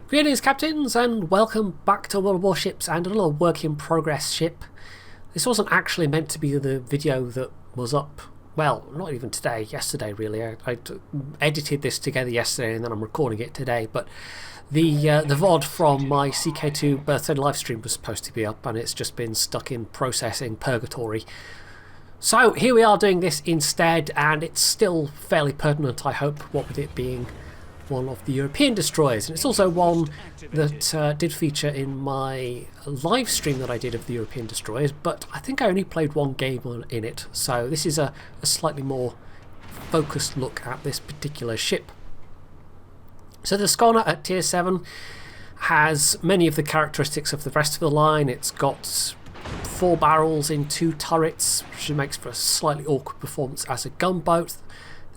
Greetings, captains, and welcome back to World of Warships and another work in progress ship. This wasn't actually meant to be the video that was up, well, not even today, yesterday really. I edited this together yesterday and then I'm recording it today, but the VOD from my CK2 birthday livestream was supposed to be up and it's just been stuck in processing purgatory. So here we are doing this instead, and it's still fairly pertinent, I hope, what with it being one of the European destroyers, and it's also one that did feature in my live stream that I did of the European destroyers, but I think I only played one game in it, so this is a slightly more focused look at this particular ship. So the Skåne at tier 7 has many of the characteristics of the rest of the line. It's got 4 barrels in 2 turrets, which makes for a slightly awkward performance as a gunboat.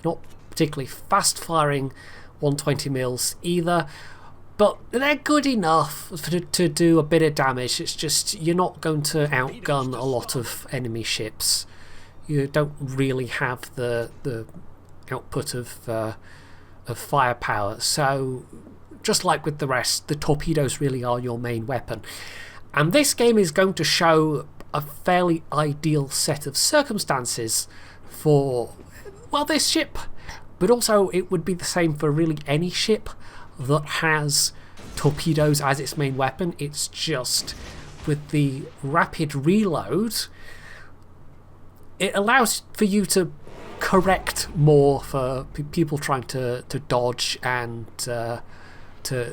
Not particularly fast firing 120 mils either, but they're good enough to do a bit of damage. It's just you're not going to outgun a lot of enemy ships. You don't really have the output of firepower, so just like with the rest, the torpedoes really are your main weapon. And this game is going to show a fairly ideal set of circumstances for, well, this ship. But also it would be the same for really any ship that has torpedoes as its main weapon. It's just with the rapid reload, it allows for you to correct more for people trying to dodge and to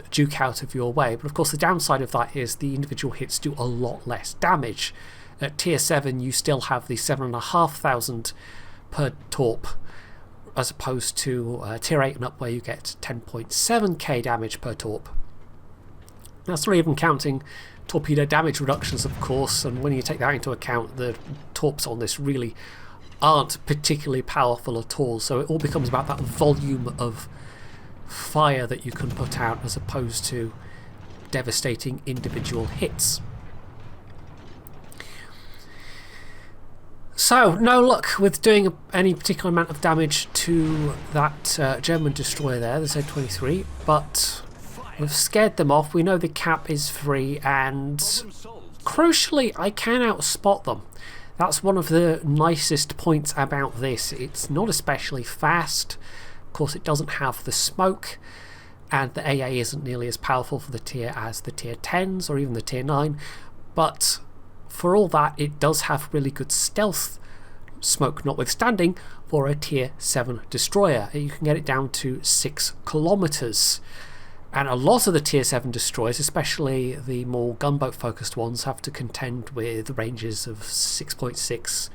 duke out of your way. But of course the downside of that is the individual hits do a lot less damage. At tier 7 you still have the 7,500 per torp, as opposed to tier 8 and up where you get 10.7k damage per torp. That's not even counting torpedo damage reductions, of course, and when you take that into account, the torps on this really aren't particularly powerful at all, so it all becomes about that volume of fire that you can put out as opposed to devastating individual hits. So, no luck with doing any particular amount of damage to that German destroyer there, the Z-23, but we've scared them off. We know the cap is free, and crucially, I can outspot them. That's one of the nicest points about this. It's not especially fast. Of course, it doesn't have the smoke, and the AA isn't nearly as powerful for the tier as the tier 10s or even the tier 9, but for all that, it does have really good stealth, smoke notwithstanding, for a tier 7 destroyer. You can get it down to 6 kilometers, and a lot of the tier 7 destroyers, especially the more gunboat focused ones, have to contend with ranges of 6.6,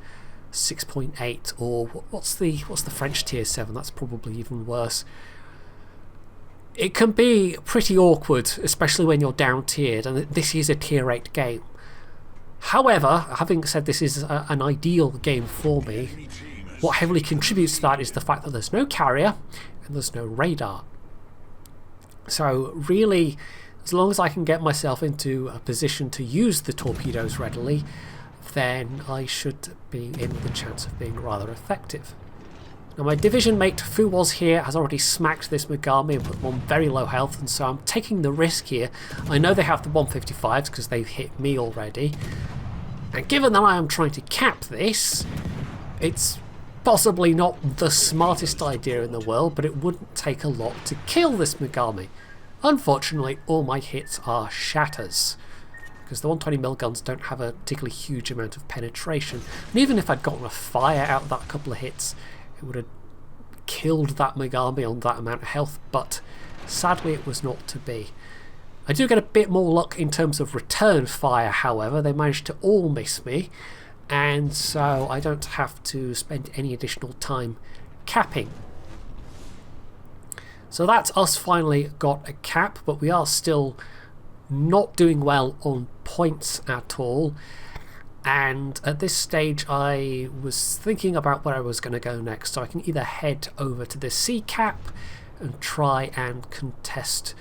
6.8, or what's the French tier 7? That's probably even worse. It can be pretty awkward, especially when you're down tiered, and this is a tier 8 game. However, having said this is an ideal game for me, what heavily contributes to that is the fact that there's no carrier and there's no radar. So really, as long as I can get myself into a position to use the torpedoes readily, then I should be in the chance of being rather effective. Now my division mate Fuwas here has already smacked this Megami and put them on very low health, and so I'm taking the risk here. I know they have the 155s because they've hit me already, and given that I am trying to cap this, it's possibly not the smartest idea in the world, but it wouldn't take a lot to kill this Megami. Unfortunately, all my hits are shatters, because the 120mm guns don't have a particularly huge amount of penetration, and even if I'd gotten a fire out of that couple of hits, it would have killed that Megami on that amount of health, but sadly it was not to be. I do get a bit more luck in terms of return fire, however. They managed to all miss me, and so I don't have to spend any additional time capping. So that's us finally got a cap, but we are still not doing well on points at all. And at this stage I was thinking about where I was going to go next, so I can either head over to the sea cap and try and contest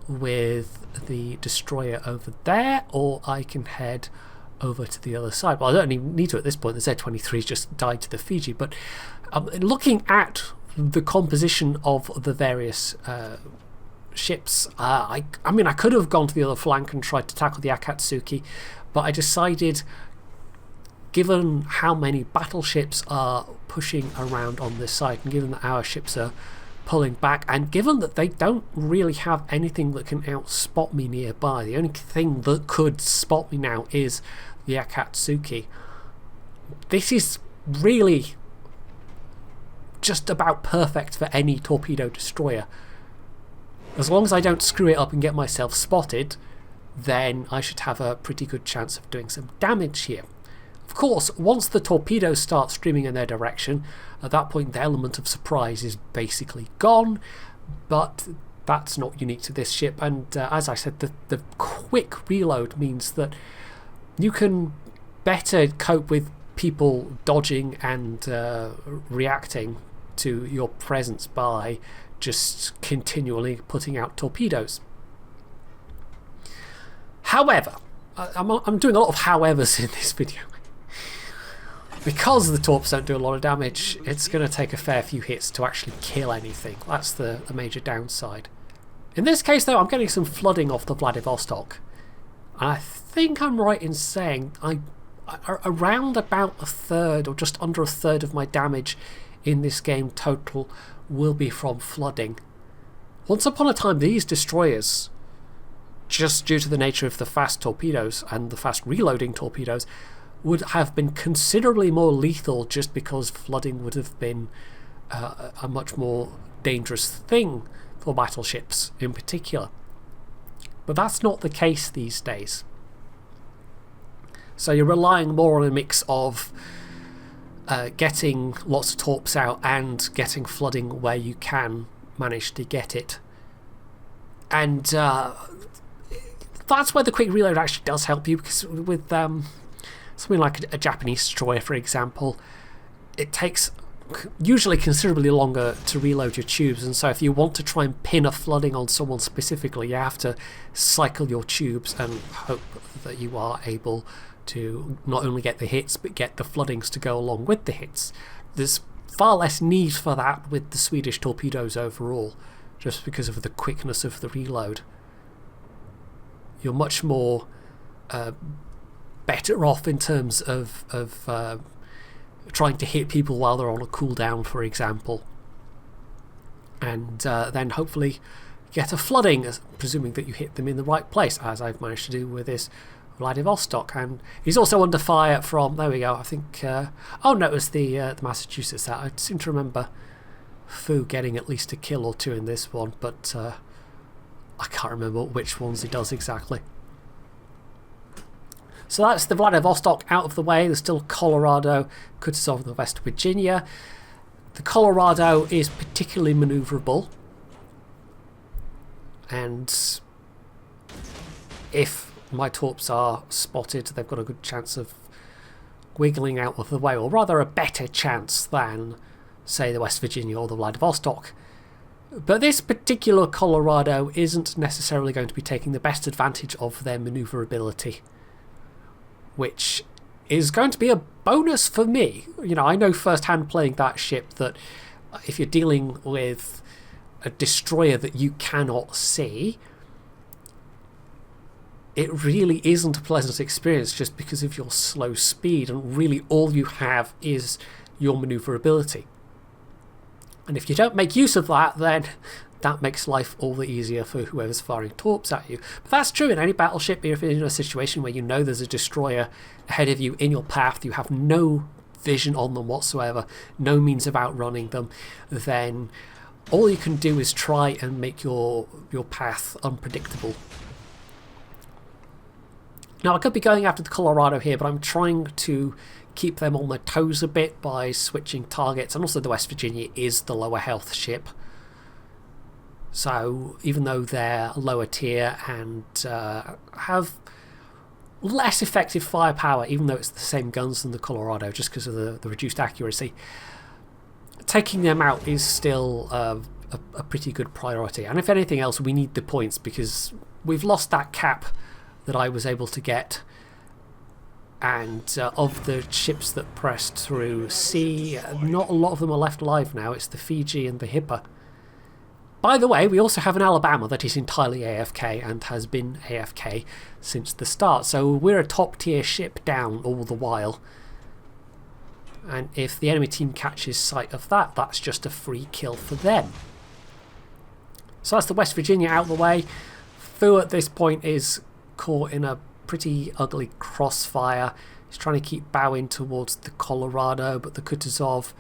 with the destroyer over there, or I can head over to the other side. Well, I don't even need to at this point, the Z-23's just died to the Fiji, but looking at the composition of the various ships. I mean, I could have gone to the other flank and tried to tackle the Akatsuki, but I decided, given how many battleships are pushing around on this side, and given that our ships are pulling back, and given that they don't really have anything that can outspot me nearby, the only thing that could spot me now is the Akatsuki. This is really just about perfect for any torpedo destroyer. As long as I don't screw it up and get myself spotted, then I should have a pretty good chance of doing some damage here. Of course, once the torpedoes start streaming in their direction, at that point the element of surprise is basically gone, but that's not unique to this ship, and as I said, the quick reload means that you can better cope with people dodging and reacting to your presence by just continually putting out torpedoes. However, I'm doing a lot of howevers in this video. Because the torps don't do a lot of damage, it's going to take a fair few hits to actually kill anything. That's the major downside. In this case, though, I'm getting some flooding off the Vladivostok. And I think I'm right in saying around about a third, or just under a third of my damage in this game total will be from flooding. Once upon a time, these destroyers, just due to the nature of the fast torpedoes and the fast reloading torpedoes, would have been considerably more lethal, just because flooding would have been a much more dangerous thing for battleships in particular. But that's not the case these days. So you're relying more on a mix of getting lots of torps out and getting flooding where you can manage to get it. And that's where the quick reload actually does help you, because with something like a Japanese destroyer, for example, it takes usually considerably longer to reload your tubes, and so if you want to try and pin a flooding on someone specifically, you have to cycle your tubes and hope that you are able to not only get the hits but get the floodings to go along with the hits. There's far less need for that with the Swedish torpedoes overall, just because of the quickness of the reload. You're much more better off in terms of trying to hit people while they're on a cooldown, for example, and then hopefully get a flooding, presuming that you hit them in the right place, as I've managed to do with this Vladivostok. And he's also under fire from, there we go, I think, oh no, it was the Massachusetts. That I seem to remember Fu getting at least a kill or two in this one, but I can't remember which ones he does exactly. So that's the Vladivostok out of the way. There's still Colorado, Kutuzov and the West Virginia. The Colorado is particularly manoeuvrable, and if my torps are spotted, they've got a good chance of wiggling out of the way, or rather a better chance than, say, the West Virginia or the Vladivostok. But this particular Colorado isn't necessarily going to be taking the best advantage of their manoeuvrability, which is going to be a bonus for me. You know, I know firsthand playing that ship that if you're dealing with a destroyer that you cannot see, it really isn't a pleasant experience just because of your slow speed, and really all you have is your manoeuvrability. And if you don't make use of that, then that makes life all the easier for whoever's firing torps at you. But that's true in any battleship. If you're in a situation where you know there's a destroyer ahead of you in your path, you have no vision on them whatsoever, no means of outrunning them, then all you can do is try and make your path unpredictable. Now, I could be going after the Colorado here, but I'm trying to keep them on their toes a bit by switching targets, and also the West Virginia is the lower health ship. So even though they're lower tier and have less effective firepower, even though it's the same guns than the Colorado, just because of the reduced accuracy, taking them out is still a pretty good priority. And if anything else, we need the points, because we've lost that cap that I was able to get, and of the ships that pressed through sea, not a lot of them are left alive now. It's the Fiji and the Hippa. By the way, we also have an Alabama that is entirely AFK and has been AFK since the start. So we're a top tier ship down all the while. And if the enemy team catches sight of that, that's just a free kill for them. So that's the West Virginia out of the way. Fu at this point is caught in a pretty ugly crossfire. He's trying to keep bowing towards the Colorado, but the Kutuzov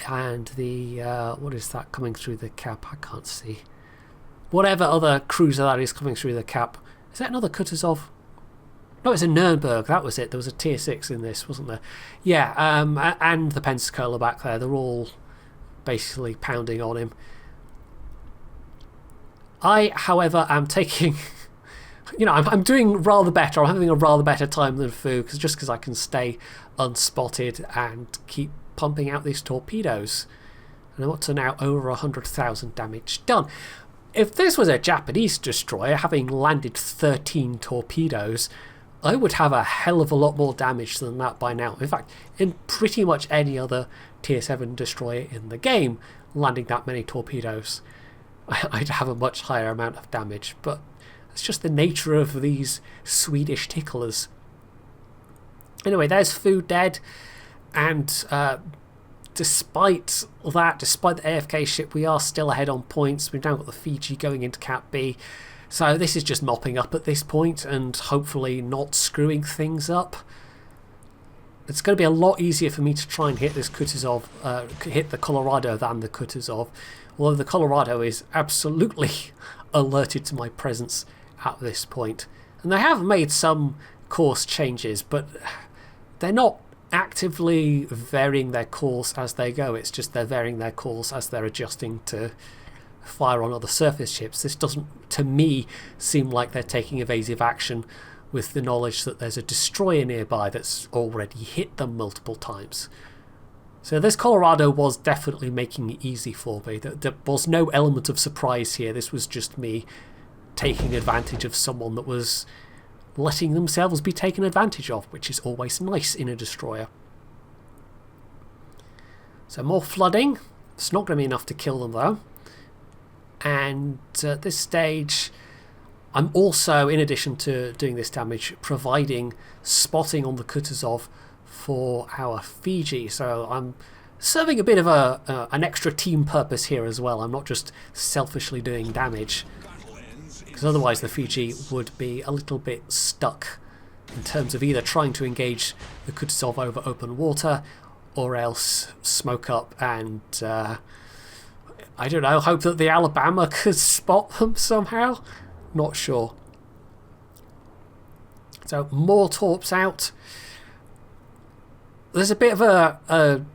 and the what is that coming through the cap? I can't see. Whatever other cruiser that is coming through the cap. Is that another Kutuzov? No, it's a Nuremberg. That was it. There was a tier 6 in this, wasn't there? Yeah, and the Pensacola back there. They're all basically pounding on him. I, however, am taking... You know, I'm doing rather better. I'm having a rather better time than Fu, just because I can stay unspotted and keep pumping out these torpedoes. And I'm up to now over 100,000 damage done. If this was a Japanese destroyer having landed 13 torpedoes, I would have a hell of a lot more damage than that by now. In fact, in pretty much any other tier 7 destroyer in the game, landing that many torpedoes, I'd have a much higher amount of damage. But it's just the nature of these Swedish ticklers. Anyway, there's Fu dead, and despite that, despite the AFK ship, we are still ahead on points. We've now got the Fiji going into Cap B, so this is just mopping up at this point and hopefully not screwing things up. It's going to be a lot easier for me to try and hit this Kutuzov, hit the Colorado than the Kutuzov, although the Colorado is absolutely alerted to my presence at this point. And they have made some course changes, but they're not actively varying their course as they go. It's just they're varying their course as they're adjusting to fire on other surface ships. This doesn't, to me, seem like they're taking evasive action with the knowledge that there's a destroyer nearby that's already hit them multiple times. So this Colorado was definitely making it easy for me. There was no element of surprise here. This was just me taking advantage of someone that was letting themselves be taken advantage of, which is always nice in a destroyer. So more flooding. It's not going to be enough to kill them though. And at this stage, I'm also, in addition to doing this damage, providing spotting on the Kutuzov for our Fiji. So I'm serving a bit of an extra team purpose here as well. I'm not just selfishly doing damage, because otherwise the Fiji would be a little bit stuck in terms of either trying to engage the Kutuzov over open water or else smoke up and I don't know, hope that the Alabama could spot them somehow. Not sure. So more torps out. There's a bit of a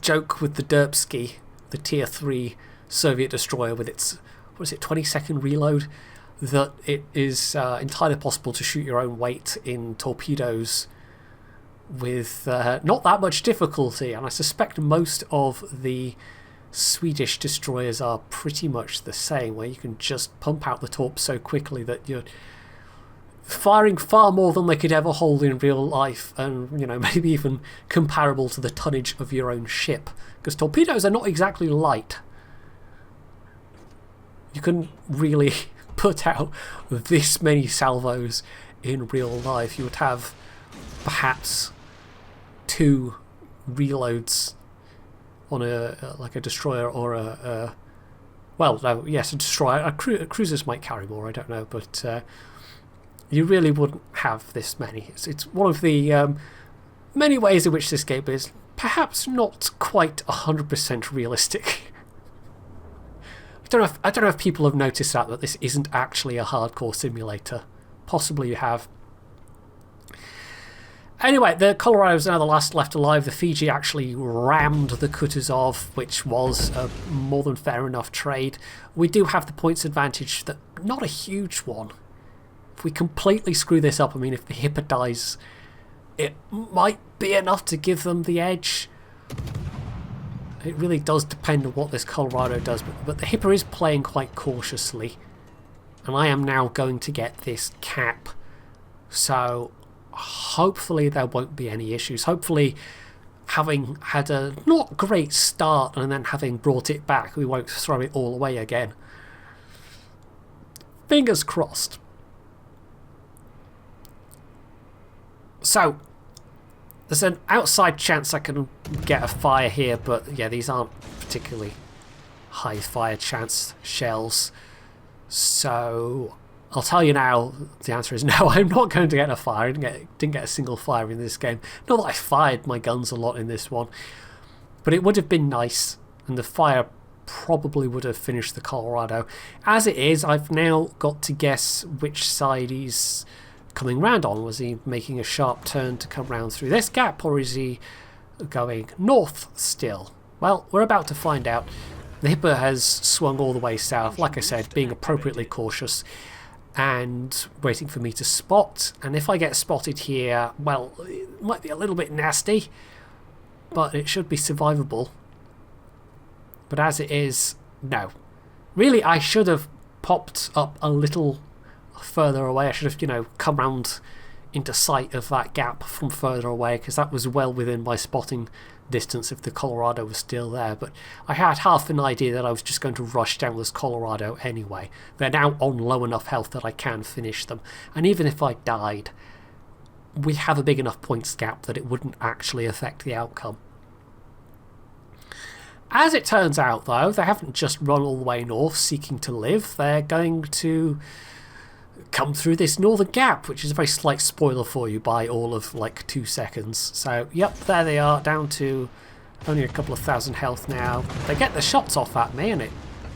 joke with the Derpsky, the tier 3 Soviet destroyer with its, what is it, 20-second reload, that it is entirely possible to shoot your own weight in torpedoes with not that much difficulty, and I suspect most of the Swedish destroyers are pretty much the same, where you can just pump out the torps so quickly that you're firing far more than they could ever hold in real life, and you know, maybe even comparable to the tonnage of your own ship, because torpedoes are not exactly light. You couldn't really put out this many salvos in real life. You would have perhaps 2 reloads on a like a destroyer or a well, no, yes, a destroyer. Cruisers might carry more, I don't know, but you really wouldn't have this many. It's one of the many ways in which this game is perhaps not quite 100% realistic. I don't know if people have noticed that this isn't actually a hardcore simulator. Possibly you have. Anyway, the Colorado is now the last left alive. The Fiji actually rammed the Kutuzov, which was a more than fair enough trade. We do have the points advantage, that not a huge one. If we completely screw this up, I mean, if the Hipper dies, it might be enough to give them the edge. It really does depend on what this Colorado does, but the Hipper is playing quite cautiously. And I am now going to get this cap. So hopefully there won't be any issues. Hopefully, having had a not great start and then having brought it back, we won't throw it all away again. Fingers crossed. So, there's an outside chance I can get a fire here, but yeah, these aren't particularly high fire chance shells. So, I'll tell you now, the answer is no, I'm not going to get a fire. I didn't get a single fire in this game. Not that I fired my guns a lot in this one, but it would have been nice, and the fire probably would have finished the Colorado. As it is, I've now got to guess which side he's coming round on. Was he making a sharp turn to come round through this gap, or is he going north still? Well, we're about to find out. The Hipper has swung all the way south, like I said, being appropriately cautious and waiting for me to spot. And if I get spotted here, well, it might be a little bit nasty, but it should be survivable. But as it is, no. Really, I should have popped up a little further away. I should have, you know, come round into sight of that gap from further away, because that was well within my spotting distance if the Colorado was still there. But I had half an idea that I was just going to rush down this Colorado anyway. They're now on low enough health that I can finish them, and even if I died, we have a big enough points gap that it wouldn't actually affect the outcome. As it turns out, though, they haven't just run all the way north seeking to live. They're going to come through this northern gap, which is a very slight spoiler for you by all of like 2 seconds. So, yep, there they are, down to only a couple of thousand health now. They get the shots off at me, and it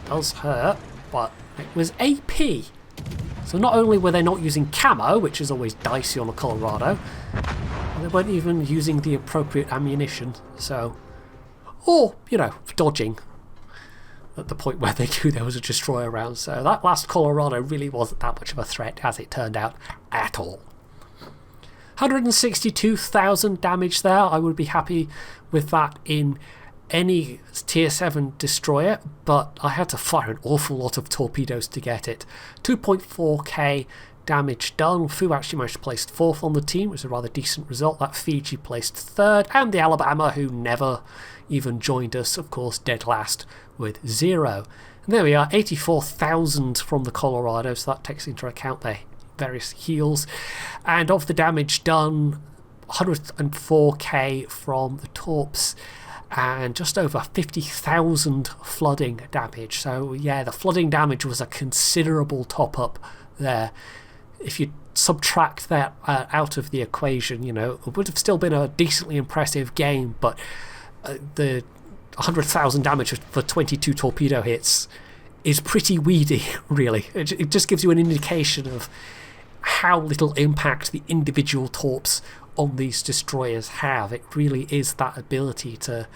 does hurt, but it was AP. So not only were they not using camo, which is always dicey on a Colorado, they weren't even using the appropriate ammunition. So, or, you know, dodging at the point where they knew there was a destroyer around. So that last Colorado really wasn't that much of a threat, as it turned out, at all. 162,000 damage there. I would be happy with that in any tier 7 destroyer, but I had to fire an awful lot of torpedoes to get it. 2.4k damage done. Fu actually managed to place 4th on the team, which was a rather decent result. That Fiji placed 3rd, and the Alabama, who never even joined us, of course, dead last with 0. And there we are, 84,000 from the Colorado, so that takes into account their various heals. And of the damage done, 104k from the Torps, and just over 50,000 flooding damage. So yeah, the flooding damage was a considerable top up there. If you subtract that out of the equation, you know, it would have still been a decently impressive game, but the 100,000 damage for 22 torpedo hits is pretty weedy, really. It just gives you an indication of how little impact the individual torps on these destroyers have. It really is that ability to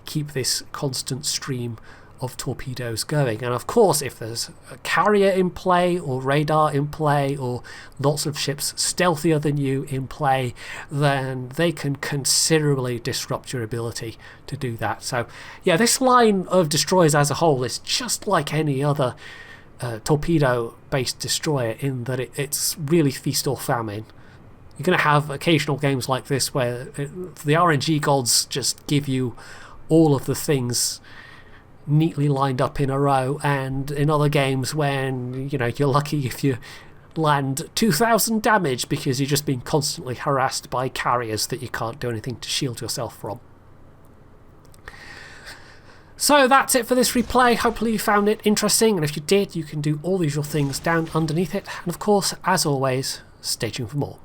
keep this constant stream of torpedoes going. And of course, if there's a carrier in play, or radar in play, or lots of ships stealthier than you in play, then they can considerably disrupt your ability to do that. So yeah, this line of destroyers as a whole is just like any other torpedo based destroyer, in that it's really feast or famine. You're going to have occasional games like this where the RNG gods just give you all of the things neatly lined up in a row, and in other games when, you know, you're lucky if you land 2,000 damage because you're just being constantly harassed by carriers that you can't do anything to shield yourself from. So that's it for this replay. Hopefully you found it interesting, and if you did, you can do all the usual things down underneath it. And of course, as always, stay tuned for more.